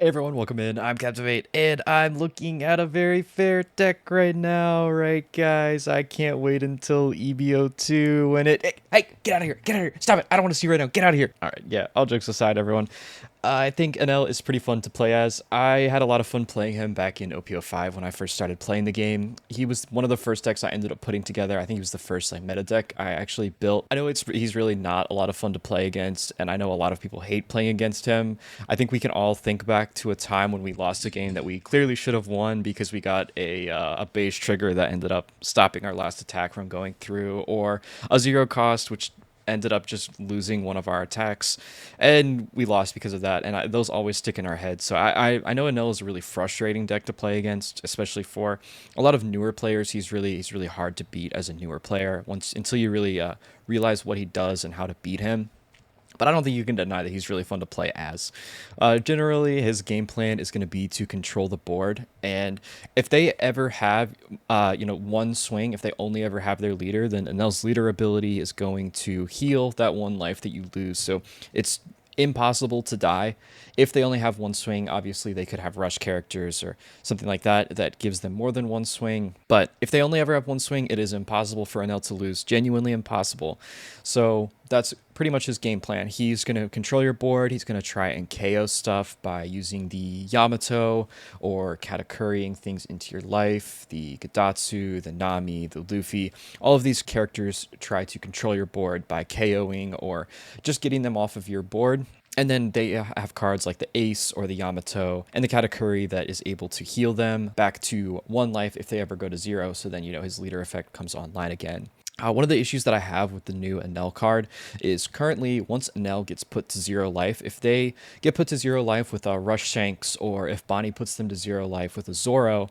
Hey everyone, welcome in. I'm Captivate, and I'm looking at a very fair deck right now, right, guys? I can't wait until EB02 when it. Hey, get out of here! Get out of here! Stop it! I don't want to see you right now. Get out of here! All right, yeah. All jokes aside, everyone, I think Enel is pretty fun to play as. I had a lot of fun playing him back in OP05 when I first started playing the game. He was one of the first decks I ended up putting together. I think he was the first like meta deck I actually built. I know he's really not a lot of fun to play against, and I know a lot of people hate playing against him. I think we can all think back to a time when we lost a game that we clearly should have won because we got a base trigger that ended up stopping our last attack from going through, or a zero cost which ended up just losing one of our attacks, and we lost because of that. And those always stick in our heads. So I know Enel is a really frustrating deck to play against, especially for a lot of newer players. He's really hard to beat as a newer player once until you really realize what he does and how to beat him. But I don't think you can deny that he's really fun to play as. Generally, his game plan is going to be to control the board, and if they ever have, one swing, if they only ever have their leader, then Anel's leader ability is going to heal that one life that you lose. So it's impossible to die. If they only have one swing, obviously they could have rush characters or something like that that gives them more than one swing. But if they only ever have one swing, it is impossible for Enel to lose. Genuinely impossible. So that's pretty much his game plan. He's going to control your board. He's going to try and KO stuff by using the Yamato or Katakuriing things into your life, the Gadatsu, the Nami, the Luffy. All of these characters try to control your board by KOing or just getting them off of your board. And then they have cards like the Ace or the Yamato and the Katakuri that is able to heal them back to one life if they ever go to zero. So then, his leader effect comes online again. One of the issues that I have with the new Enel card is currently once Enel gets put to zero life, if they get put to zero life with a Rush Shanks, or if Bonnie puts them to zero life with a Zoro,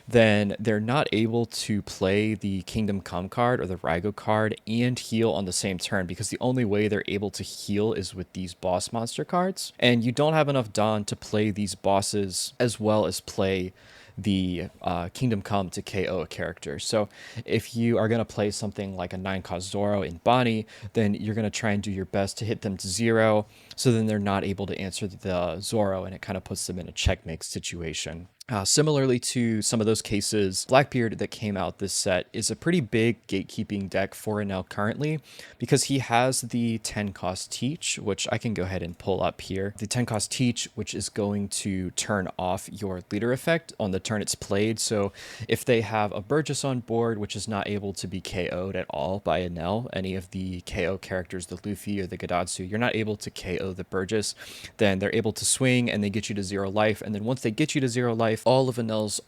then they're not able to play the Kingdom Come card or the Raigo card and heal on the same turn, because the only way they're able to heal is with these boss monster cards. And you don't have enough Dawn to play these bosses as well as play the Kingdom Come to KO a character. So if you are going to play something like a 9-cost Zoro in Bonnie, then you're going to try and do your best to hit them to zero, so then they're not able to answer the Zoro, and it kind of puts them in a checkmate situation. Similarly to some of those cases, Blackbeard that came out this set is a pretty big gatekeeping deck for Enel currently, because he has the 10-cost Teach, which I can go ahead and pull up here. The 10-cost Teach, which is going to turn off your leader effect on the turn it's played. So if they have a Burgess on board, which is not able to be KO'd at all by Enel, any of the KO characters, the Luffy or the Gadatsu, you're not able to KO the Burgess, then they're able to swing and they get you to zero life. And then once they get you to zero life, all of Enel's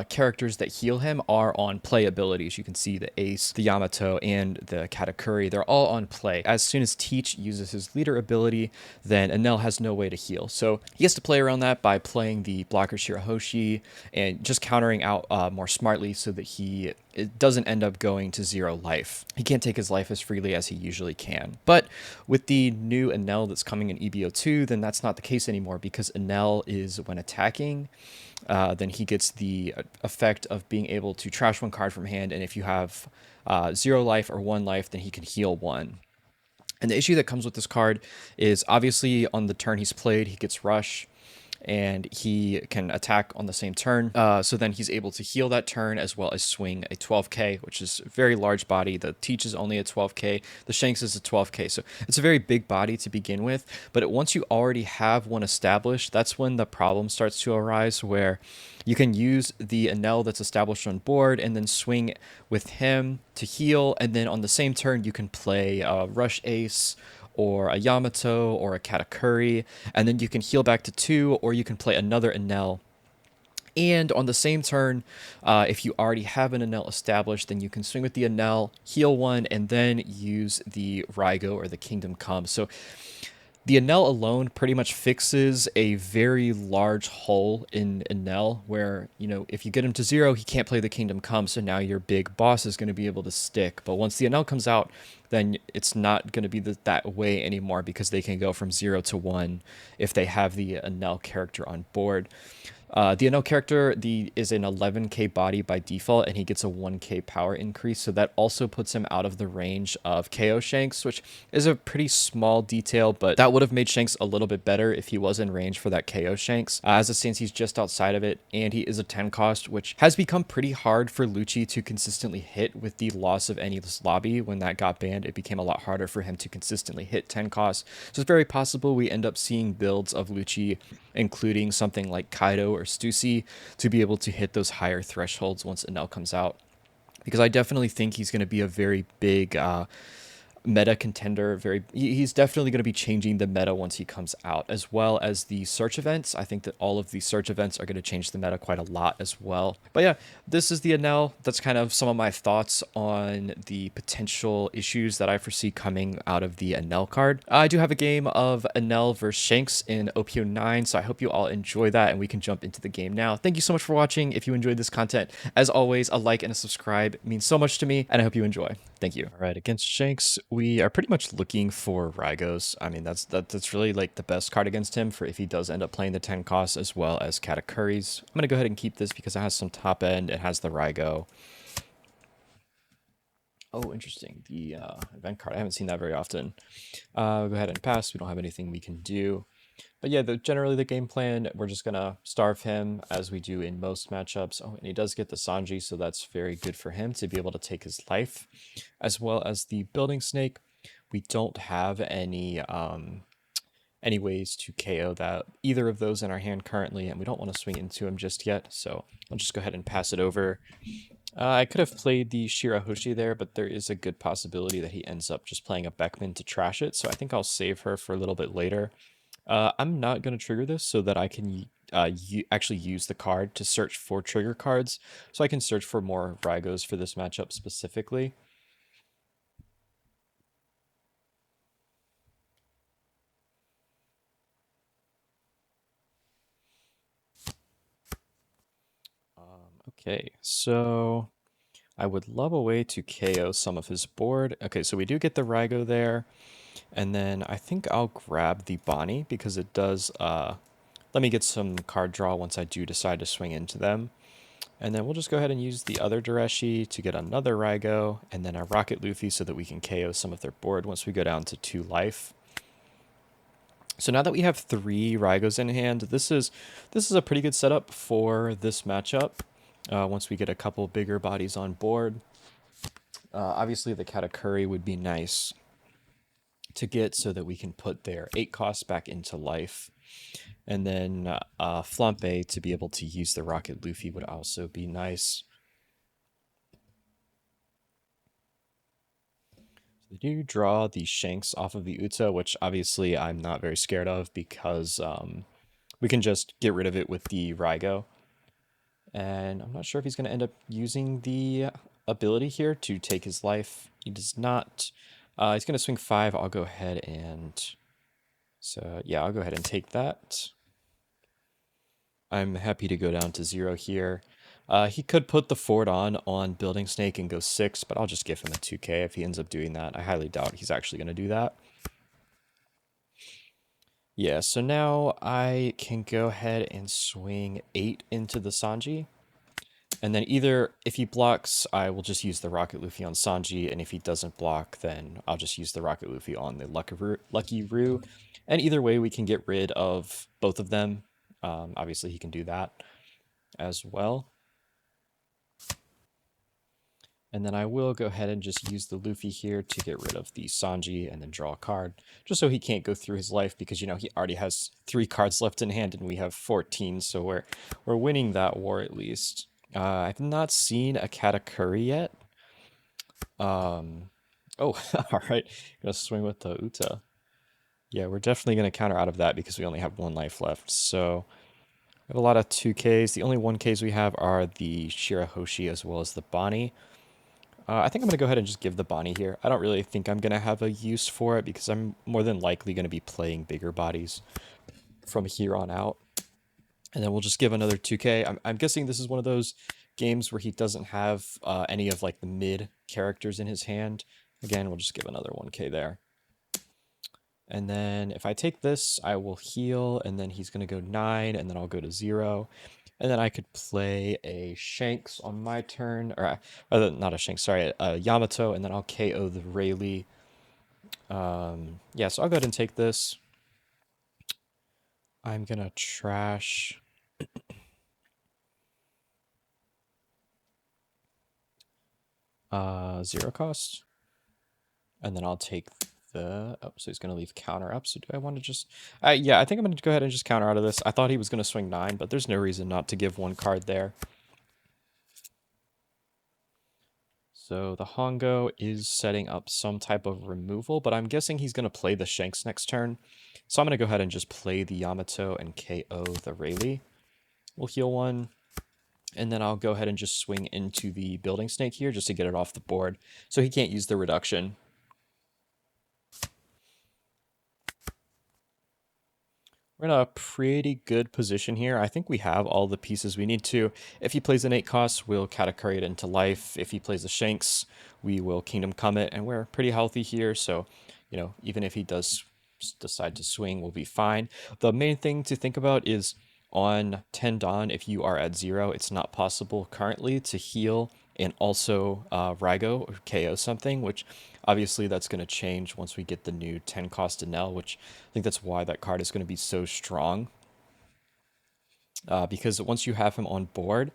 characters that heal him are on play abilities. You can see the Ace, the Yamato, and the Katakuri. They're all on play. As soon as Teach uses his leader ability, then Enel has no way to heal. So he has to play around that by playing the blocker Shirahoshi and just countering out more smartly so that it doesn't end up going to zero life. He can't take his life as freely as he usually can. But with the new Enel that's coming in EB02, then that's not the case anymore, because Enel is, when attacking, then he gets the effect of being able to trash one card from hand, and if you have zero life or one life, then he can heal one. And the issue that comes with this card is obviously on the turn he's played, he gets rush, and he can attack on the same turn. So then he's able to heal that turn as well as swing a 12k, which is a very large body. The Teach is only a 12k. The Shanks is a 12k. So it's a very big body to begin with. But once you already have one established, that's when the problem starts to arise, where you can use the Enel that's established on board and then swing with him to heal. And then on the same turn, you can play Rush Ace or a Yamato or a Katakuri, and then you can heal back to 2, or you can play another Enel. And on the same turn, if you already have an Enel established, then you can swing with the Enel, heal one, and then use the Raigo or the Kingdom Come. So the Enel alone pretty much fixes a very large hole in Enel where, if you get him to zero, he can't play the Kingdom Come, so now your big boss is going to be able to stick. But once the Enel comes out, then it's not going to be that way anymore, because they can go from 0 to 1 if they have the Enel character on board. The Enel character is an 11k body by default, and he gets a 1k power increase, so that also puts him out of the range of KO Shanks, which is a pretty small detail, but that would have made Shanks a little bit better if he was in range for that KO Shanks. As it stands, he's just outside of it, and he is a 10 cost, which has become pretty hard for Lucci to consistently hit with the loss of Enel's lobby. When that got banned, it became a lot harder for him to consistently hit 10 costs, so it's very possible we end up seeing builds of Lucci including something like Kaido or Stussy, to be able to hit those higher thresholds once Enel comes out. Because I definitely think he's going to be a very big meta contender. He's definitely going to be changing the meta once he comes out, as well as the search events. I think that all of the search events are going to change the meta quite a lot as well. But yeah, this is the Enel. That's kind of some of my thoughts on the potential issues that I foresee coming out of the Enel card. I do have a game of Enel versus Shanks in OPO9, so I hope you all enjoy that and we can jump into the game now. Thank you so much for watching. If you enjoyed this content, as always, a like and a subscribe means so much to me, and I hope you enjoy. Thank you. All right, against Shanks, we are pretty much looking for Rygos. I mean, that's really like the best card against him for if he does end up playing the 10 costs, as well as Katakuris. I'm going to go ahead and keep this because it has some top end. It has the Rygo. Oh, interesting. The event card. I haven't seen that very often. Go ahead and pass. We don't have anything we can do. But yeah, generally the game plan, we're just going to starve him as we do in most matchups. Oh, and he does get the Sanji, so that's very good for him to be able to take his life. As well as the Building Snake. We don't have any ways to KO that either of those in our hand currently, and we don't want to swing into him just yet, so I'll just go ahead and pass it over. I could have played the Shirahoshi there, but there is a good possibility that he ends up just playing a Beckman to trash it, so I think I'll save her for a little bit later. I'm not going to trigger this so that I can actually use the card to search for trigger cards, so I can search for more Rygos for this matchup specifically. Okay, so I would love a way to KO some of his board. Okay, so we do get the Rygo there. And then I think I'll grab the Bonnie because it does let me get some card draw once I do decide to swing into them. And then we'll just go ahead and use the other Dareshi to get another Rygo, and then a Rocket Luffy so that we can KO some of their board once we go down to 2 life. So now that we have 3 Rygos in hand, this is a pretty good setup for this matchup. Once we get a couple bigger bodies on board. Obviously the Katakuri would be nice to get so that we can put their 8 costs back into life. And then Flampe to be able to use the Rocket Luffy would also be nice. So they do draw the Shanks off of the Uta, which obviously I'm not very scared of because we can just get rid of it with the Rygo. And I'm not sure if he's going to end up using the ability here to take his life. He does not. He's going to swing 5. I'll go ahead and... So, yeah, I'll go ahead and take that. I'm happy to go down to 0 here. He could put the Ford on Building Snake and go 6, but I'll just give him a 2k if he ends up doing that. I highly doubt he's actually going to do that. Yeah, so now I can go ahead and swing 8 into the Sanji. And then either, if he blocks, I will just use the Rocket Luffy on Sanji, and if he doesn't block, then I'll just use the Rocket Luffy on the Lucky Roo. And either way, we can get rid of both of them. Obviously, he can do that as well. And then I will go ahead and just use the Luffy here to get rid of the Sanji and then draw a card, just so he can't go through his life because, you know, he already has 3 cards left in hand and we have 14, so we're winning that war at least. I've not seen a Katakuri yet. Oh, all right. Gonna swing with the Uta. Yeah, we're definitely gonna counter out of that because we only have 1 life left. So we have a lot of 2Ks. The only 1Ks we have are the Shirahoshi as well as the Bonnie. I think I'm going to go ahead and just give the Bonnie here. I don't really think I'm going to have a use for it because I'm more than likely going to be playing bigger bodies from here on out. And then we'll just give another 2k. I'm guessing this is one of those games where he doesn't have any of like the mid characters in his hand. Again, we'll just give another 1k there. And then if I take this, I will heal, and then he's going to go 9, and then I'll go to 0. And then I could play a Shanks on my turn, or rather, not a Shanks, sorry, a Yamato, and then I'll KO the Rayleigh. Yeah, so I'll go ahead and take this. I'm gonna trash zero cost, and then I'll take the, oh, so he's gonna leave counter up. So do I want to just, yeah, I think I'm gonna go ahead and just counter out of this. I thought he was gonna swing 9, but there's no reason not to give one card there. So the Hongo is setting up some type of removal, but I'm guessing he's going to play the Shanks next turn. So I'm going to go ahead and just play the Yamato and KO the Rayleigh. We'll heal 1, and then I'll go ahead and just swing into the Building Snake here just to get it off the board, so he can't use the reduction. We're in a pretty good position here. I think we have all the pieces we need to. If he plays an 8 cost, we'll Katakuri it into life. If he plays the Shanks, we will Kingdom Come it, and we're pretty healthy here. So, you know, even if he does decide to swing, we'll be fine. The main thing to think about is on 10 Dawn, if you are at 0, it's not possible currently to heal and also Raigo or KO something, which obviously that's going to change once we get the new 10 cost Enel, which I think that's why that card is going to be so strong. Because once you have him on board,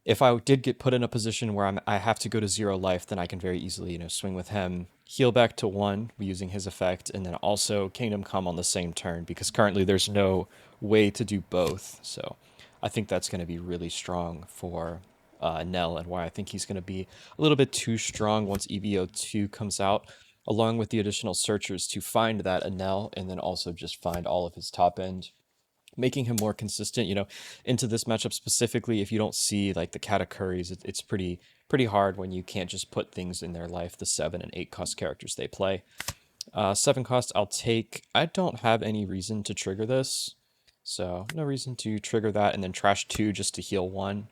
if I did get put in a position where I have to go to 0 life, then I can very easily, you know, swing with him, heal back to 1 using his effect, and then also Kingdom Come on the same turn, because currently there's no way to do both. So I think that's going to be really strong for Nell, and why I think he's going to be a little bit too strong once EB02 comes out, along with the additional searchers to find that Enel, and then also just find all of his top end, making him more consistent, you know, into this matchup specifically. If you don't see like the Katakuris, it's pretty hard when you can't just put things in their life, the 7 and 8 cost characters they play. 7 cost I'll take. I don't have any reason to trigger this, so no reason to trigger that, and then trash 2 just to heal 1.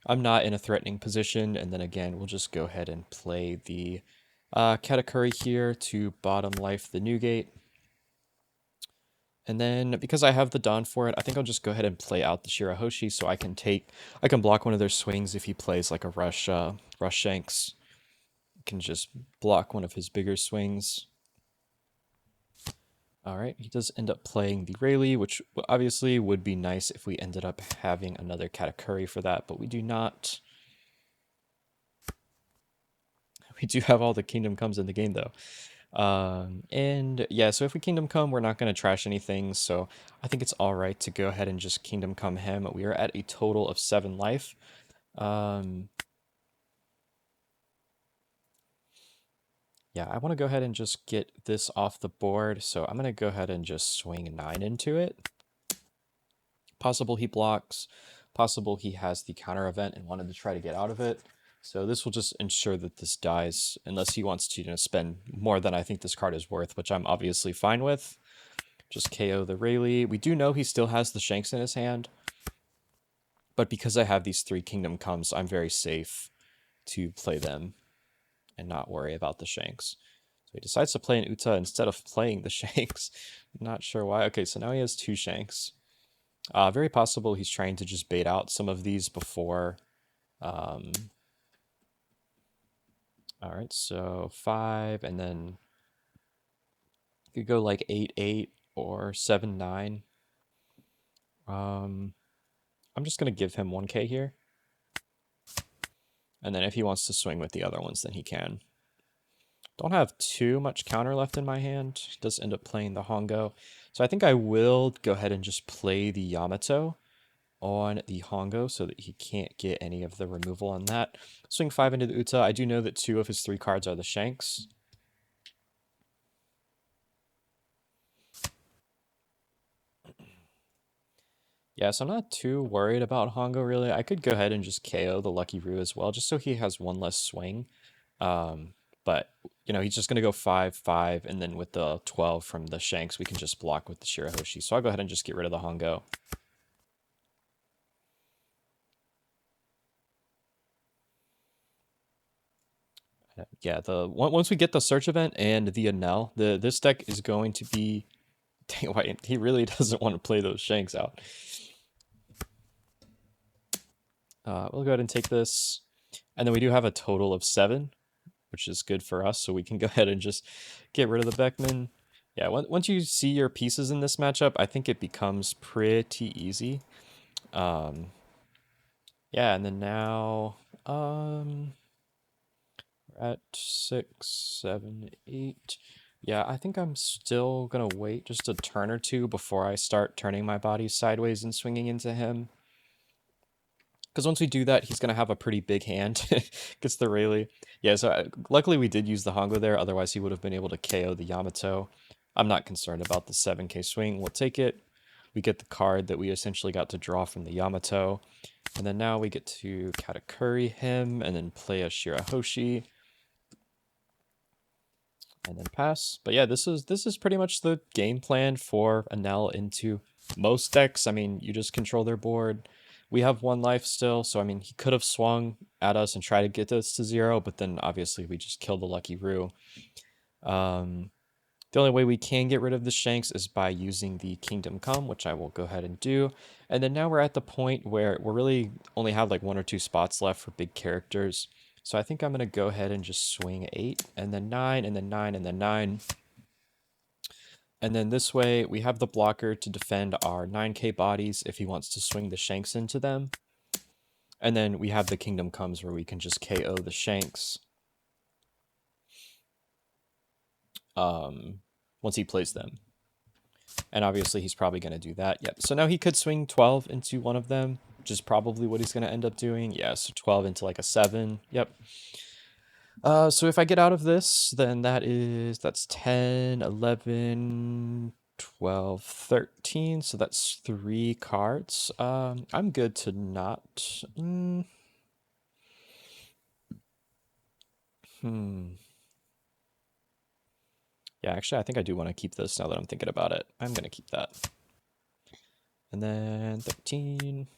I'm not in a threatening position, and then again, we'll just go ahead and play the Katakuri here to bottom life the Newgate. And then because I have the Dawn for it, I think I'll just go ahead and play out the Shirahoshi, so I can block one of their swings if he plays like a rush Shanks. I can just block one of his bigger swings. All right, he does end up playing the Rayleigh, which obviously would be nice if we ended up having another Katakuri for that, but we do not. We do have all the Kingdom Comes in the game though. And yeah, so if we Kingdom Come, we're not going to trash anything, so I think it's all right to go ahead and just Kingdom Come him. We are at a total of 7 life. Yeah, I want to go ahead and just get this off the board, so I'm going to go ahead and just swing 9 into it. Possible he blocks, possible he has the counter event and wanted to try to get out of it. So this will just ensure that this dies, unless he wants to, you know, spend more than I think this card is worth, which I'm obviously fine with. Just KO the Rayleigh. We do know he still has the Shanks in his hand, but because I have these 3 Kingdom Comes, I'm very safe to play them and not worry about the Shanks. So he decides to play an Uta instead of playing the Shanks. Not sure why. Okay, so now he has 2 Shanks. Very possible he's trying to just bait out some of these before. All right, so 5, and then you could go like 8-8 or 7-9. I'm just gonna give him 1k here, and then if he wants to swing with the other ones, then he can. Don't have too much counter left in my hand. He does end up playing the Hongo, so I think I will go ahead and just play the Yamato on the Hongo so that he can't get any of the removal on that. Swing 5 into the Uta. I do know that 2 of his 3 cards are the Shanks. Yeah, so I'm not too worried about Hongo, really. I could go ahead and just KO the Lucky Roo as well, just so he has one less swing. But, you know, he's just going to go 5-5, and then with the 12 from the Shanks, we can just block with the Shirahoshi. So I'll go ahead and just get rid of the Hongo. Yeah, once we get the search event and the Enel, this deck is going to be... Dang, he really doesn't want to play those Shanks out. We'll go ahead and take this. And then we do have a total of 7, which is good for us, so we can go ahead and just get rid of the Beckman. Yeah, once you see your pieces in this matchup, I think it becomes pretty easy. Yeah, and then now we're at 6, 7, 8. Yeah, I think I'm still gonna wait just a turn or two before I start turning my body sideways and swinging into him. Because once we do that, he's going to have a pretty big hand. Gets the Rayleigh. Yeah, so luckily we did use the Hongo there. Otherwise, he would have been able to KO the Yamato. I'm not concerned about the 7k swing. We'll take it. We get the card that we essentially got to draw from the Yamato. And then now we get to Katakuri him and then play a Shirahoshi. And then pass. But yeah, this is pretty much the game plan for Enel into most decks. I mean, you just control their board. We have 1 life still, so I mean, he could have swung at us and tried to get us to 0, but then obviously we just killed the Lucky Roo. The only way we can get rid of the Shanks is by using the Kingdom Come, which I will go ahead and do. And then now we're at the point where we're really only have like 1 or 2 spots left for big characters. So I think I'm going to go ahead and just swing 8, and then 9, and then 9, and then 9. And then this way, we have the blocker to defend our 9k bodies if he wants to swing the Shanks into them. And then we have the Kingdom Comes where we can just KO the Shanks once he plays them. And obviously, he's probably going to do that. Yep. So now he could swing 12 into one of them, which is probably what he's going to end up doing. Yeah, so 12 into like a 7. Yep. So if I get out of this, then that's 10, 11, 12, 13. So that's 3 cards. I'm good to not. Yeah, actually, I think I do want to keep this now that I'm thinking about it. I'm going to keep that. And then 13.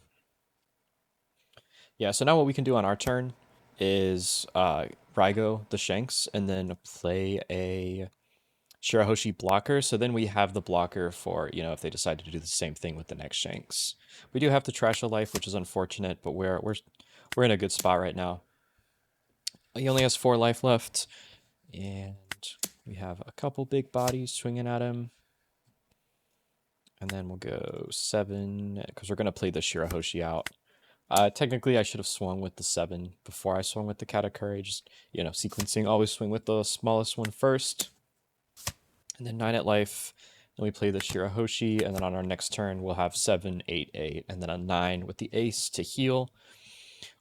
Yeah, so now what we can do on our turn is Raigo the Shanks and then play a Shirahoshi blocker. So then we have the blocker for, if they decide to do the same thing with the next Shanks. We do have to trash a life, which is unfortunate, but we're in a good spot right now. He only has 4 life left, and we have a couple big bodies swinging at him. And then we'll go 7, because we're going to play the Shirahoshi out. Technically, I should have swung with the 7 before I swung with the Katakuri. Just, sequencing, always swing with the smallest one first. And then 9 at life. Then we play the Shirahoshi, and then on our next turn, we'll have 7, 8, 8, and then a 9 with the ace to heal.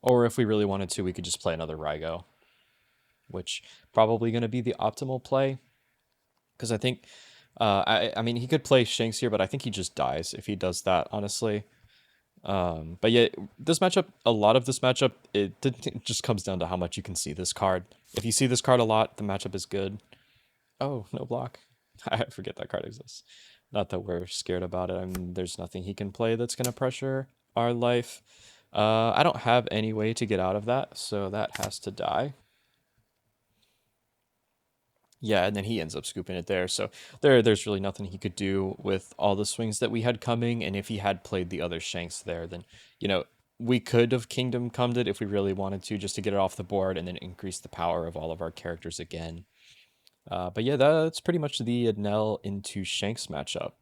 Or if we really wanted to, we could just play another Raigo, which probably going to be the optimal play. Because I think, I mean, he could play Shanks here, but I think he just dies if he does that, honestly. But yeah, this matchup, a lot of this matchup, it just comes down to how much you can see this card. If you see this card a lot, the matchup is good. Oh, no block. I forget that card exists. Not that we're scared about it. I mean, there's nothing he can play that's going to pressure our life. I don't have any way to get out of that, so that has to die. Yeah, and then he ends up scooping it there. So there's really nothing he could do with all the swings that we had coming. And if he had played the other Shanks there, then, we could have Kingdom Comed it if we really wanted to, just to get it off the board and then increase the power of all of our characters again. But yeah, that's pretty much the Enel into Shanks matchup.